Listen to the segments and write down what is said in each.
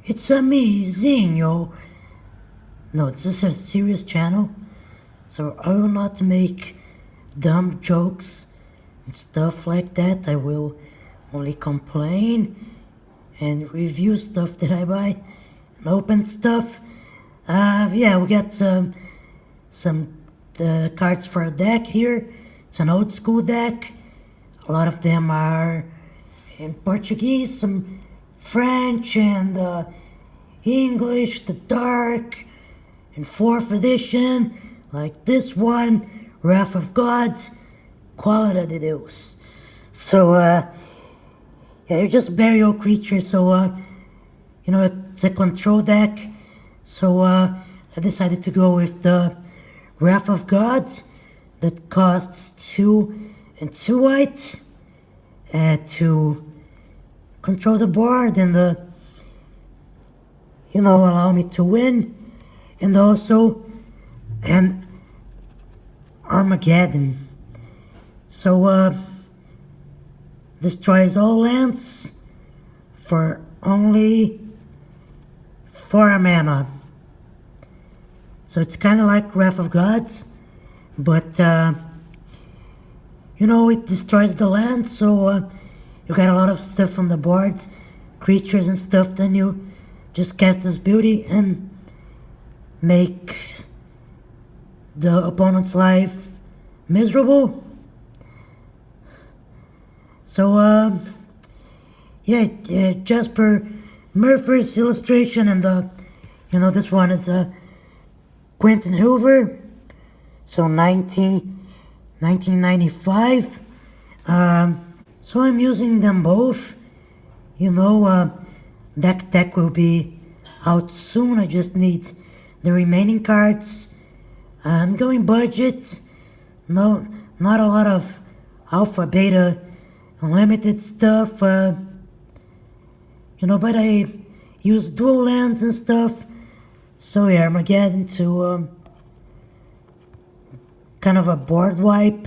It's amazing, yo. No, this is a serious channel, so I will not make dumb jokes and stuff like that. I will only complain and review stuff that I buy and open stuff. Yeah, we got some cards for a deck here. It's an old school deck. A lot of them are in Portuguese, some French and English, the dark, and 4th edition, like this one, Wrath of Gods, Quality de Deus. So, yeah, you're just burial creature, so, it's a control deck. So, I decided to go with the Wrath of Gods that costs 2 and 2 white to control the board and allow me to win. And also an Armageddon. So, destroys all lands for only 4 mana. So it's kind of like Wrath of Gods, but it destroys the land, so you got a lot of stuff on the board, creatures and stuff, then you just cast this beauty and make the opponent's life miserable. So, just per Murphy's illustration, and this one is Quentin Hoover, so 1995. So I'm using them both. Deck will be out soon. I just need the remaining cards. I'm going budget. No, not a lot of alpha, beta, unlimited stuff. But I use dual lands and stuff. So yeah, Armageddon to kind of a board wipe.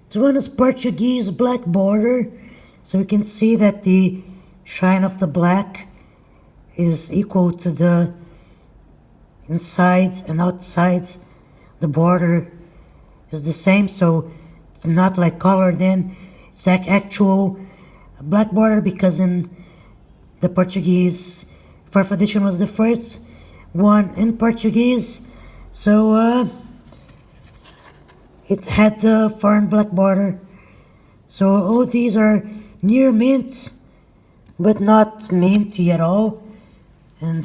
This one is Portuguese black border, so you can see that the shine of the black is equal to the inside and outside. The border is the same, so it's not like colored in. It's like actual black border, because in the Portuguese 4th edition was the first one in Portuguese, so it had the foreign black border. So all these are near mint, but not minty at all. And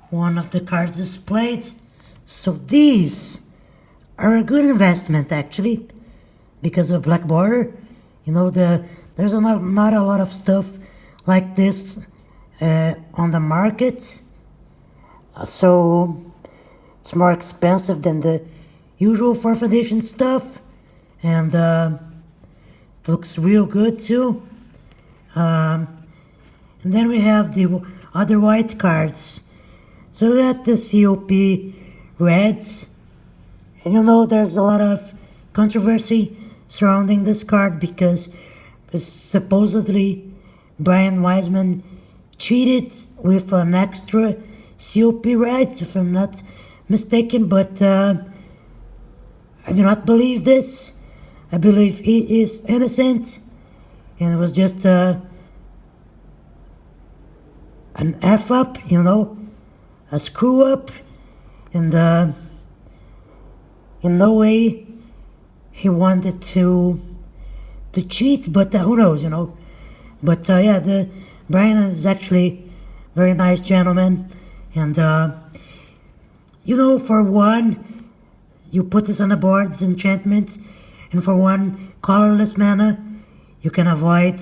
one of the cards is played. So these are a good investment, actually, because of black border. There's not a lot of stuff like this on the market. So it's more expensive than the usual 4th edition stuff, and it looks real good too. And then we have the other white cards. So we got the COP reds, and there's a lot of controversy surrounding this card because supposedly Brian Wiseman cheated with an extra COP rights, if I'm not mistaken, but I do not believe this. I believe he is innocent, and it was just an F-up, a screw-up, and in no way he wanted to cheat, but who knows, But the Brian is actually a very nice gentleman. And, for one, you put this on the board, this enchantment, and for 1 colorless mana, you can avoid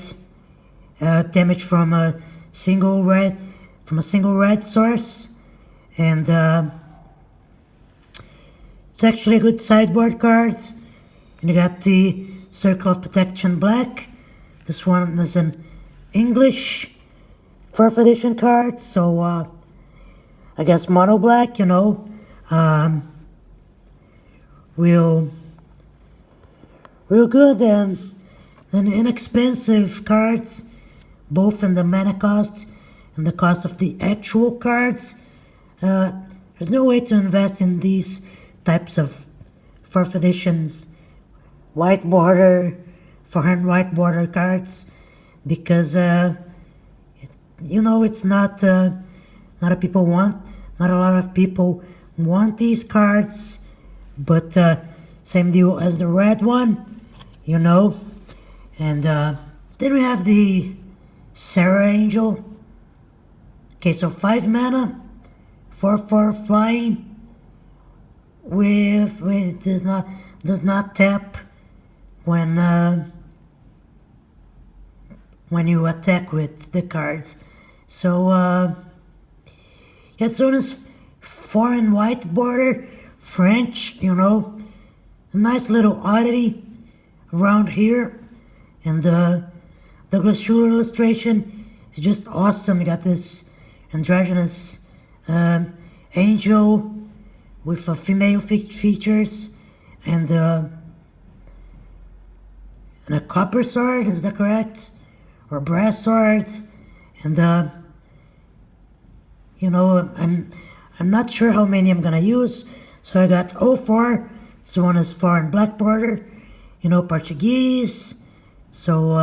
damage from a single red source. And it's actually a good sideboard card. And you got the Circle of Protection black. This one is an English 4th edition card, so I guess mono black, real good and inexpensive cards, both in the mana cost on the cost of the actual cards. There's no way to invest in these types of 4th edition white border, foreign white border cards, because it's not a lot of people want these cards, but same deal as the red one, and then we have the Serra Angel. Okay, so 5 mana, 4/4 flying, with does not tap when you attack with the cards. So it's known as foreign white border, French. A nice little oddity around here, and the Douglas Schuler illustration is just awesome. You got this androgynous angel with female features and a copper sword, is that correct? Or brass sword, and I'm not sure how many I'm gonna use, so I got 04. This one is foreign black border, Portuguese. So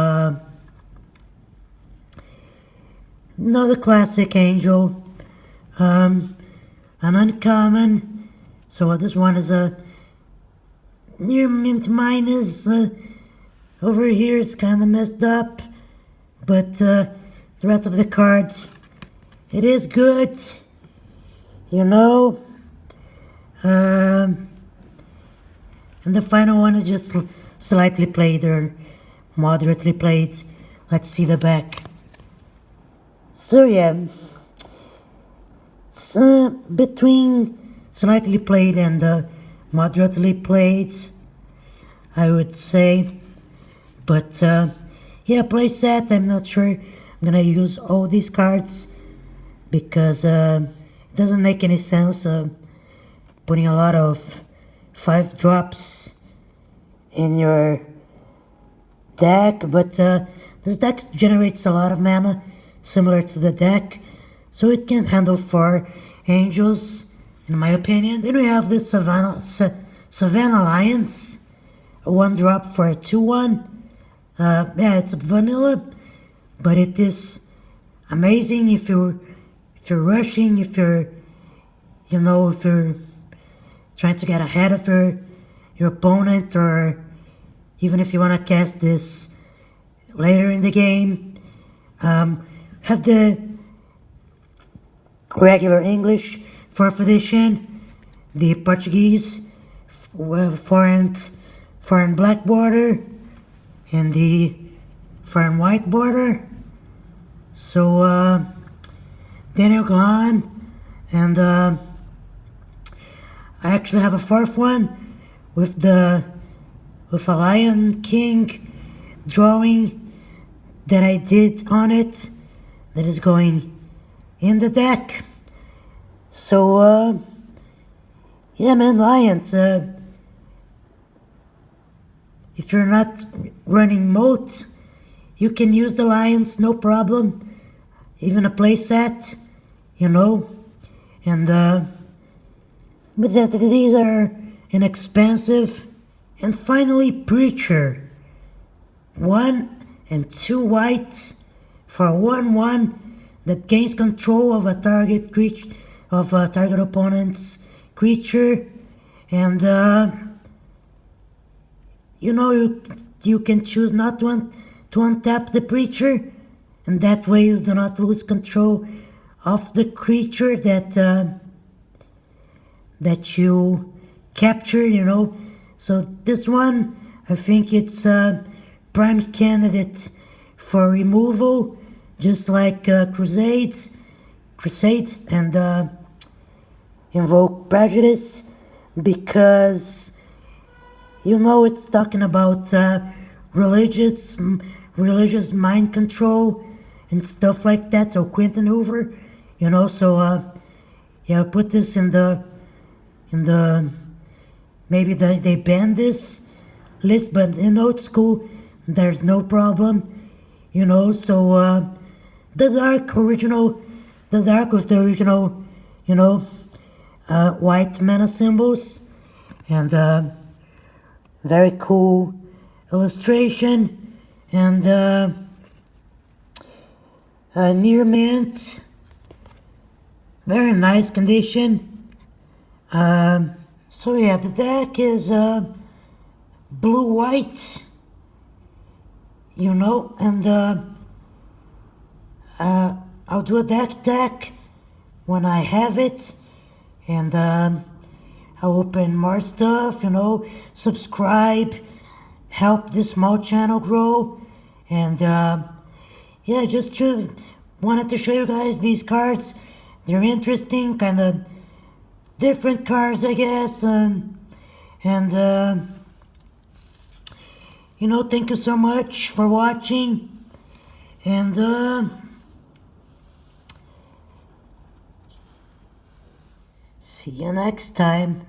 another classic angel, an uncommon. So this one is a near mint minus. Over here it's kind of messed up, but the rest of the card, it is good, and the final one is just slightly played or moderately played. Let's see the back. So yeah, it's between slightly played and moderately played, I would say. But play set, I'm not sure I'm gonna use all these cards, because it doesn't make any sense putting a lot of 5 drops in your deck. But this deck generates a lot of mana, similar to the deck, so it can handle 4 angels, in my opinion. Then we have this Savannah Alliance, a 1-drop for a 2/1. It's vanilla, but it is amazing if you're rushing, if you're trying to get ahead of your opponent, or even if you want to cast this later in the game. Have the regular English 4th edition, the Portuguese foreign black border, and the foreign white border. So Daniel Glan, and I actually have a 4th one with a Lion King drawing that I did on it, that is going in the deck. So Lions, if you're not running moat, you can use the Lions, no problem. Even a playset, and but these are inexpensive. And finally, Preacher, 1 and 2 whites for 1/1 that gains control of a target creature, of a target opponent's creature, and you can choose not to untap the Preacher, and that way you do not lose control of the creature that you capture. So this one, I think it's a prime candidate for removal, just like Crusades and Invoke Prejudice, because it's talking about religious mind control and stuff like that. So Quentin Hoover, put this in the maybe they banned this list, but in old school there's no problem, So the Dark original the dark with the original, white mana symbols, and very cool illustration, and near mint, very nice condition. So yeah, the deck is blue-white, and I'll do a deck when I have it, and I'll open more stuff, subscribe, help this small channel grow, and yeah, just wanted to show you guys these cards. They're interesting, kind of different cards, I guess, and thank you so much for watching, and see you next time.